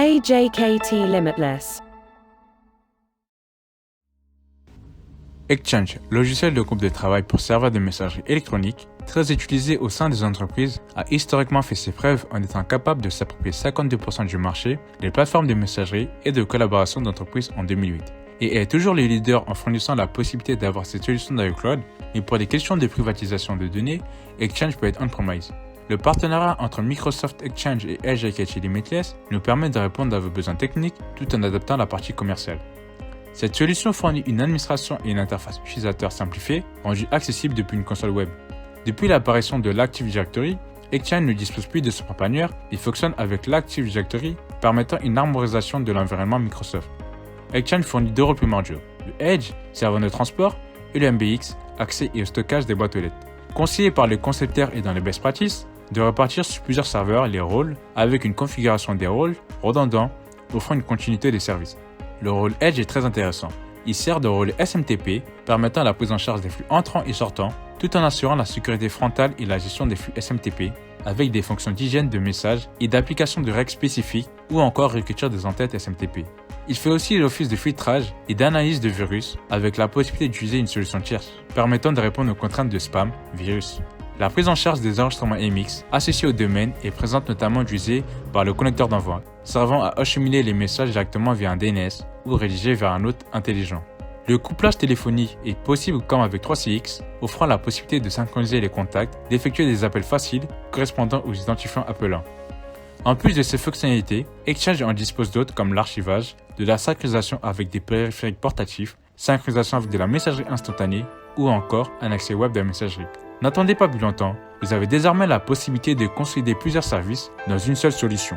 AJKT Limitless. Exchange, logiciel de groupe de travail pour serveurs de messagerie électronique, très utilisé au sein des entreprises, a historiquement fait ses preuves en étant capable de s'approprier 52% du marché des plateformes de messagerie et de collaboration d'entreprises en 2008. Et est toujours le leader en fournissant la possibilité d'avoir cette solution dans le cloud, mais pour des questions de privatisation de données, Exchange peut être on-premise. Le partenariat entre Microsoft Exchange et AJKT Limitless nous permet de répondre à vos besoins techniques tout en adaptant la partie commerciale. Cette solution fournit une administration et une interface utilisateur simplifiée, rendue accessible depuis une console web. Depuis l'apparition de l'Active Directory, Exchange ne dispose plus de son propre annuaire et fonctionne avec l'Active Directory, permettant une harmonisation de l'environnement Microsoft. Exchange fournit deux rôles primordiaux, le Edge, serveur de transport, et le MBX, accès et au stockage des boîtes aux lettres. Conseillé par les concepteurs et dans les best practices, de répartir sur plusieurs serveurs les rôles avec une configuration des rôles redondant, offrant une continuité des services. Le rôle Edge est très intéressant. Il sert de rôle SMTP, permettant la prise en charge des flux entrants et sortants, tout en assurant la sécurité frontale et la gestion des flux SMTP, avec des fonctions d'hygiène de messages et d'application de règles spécifiques ou encore réécriture des entêtes SMTP. Il fait aussi l'office de filtrage et d'analyse de virus, avec la possibilité d'utiliser une solution tierce, permettant de répondre aux contraintes de spam, virus. La prise en charge des enregistrements MX associés au domaine est présente notamment utilisée par le connecteur d'envoi, servant à acheminer les messages directement via un DNS ou rédigés vers un hôte intelligent. Le couplage téléphonique est possible comme avec 3CX, offrant la possibilité de synchroniser les contacts, d'effectuer des appels faciles correspondant aux identifiants appelants. En plus de ces fonctionnalités, Exchange en dispose d'autres comme l'archivage, de la synchronisation avec des périphériques portatifs, synchronisation avec de la messagerie instantanée ou encore un accès web de la messagerie. N'attendez pas plus longtemps, vous avez désormais la possibilité de consolider plusieurs services dans une seule solution.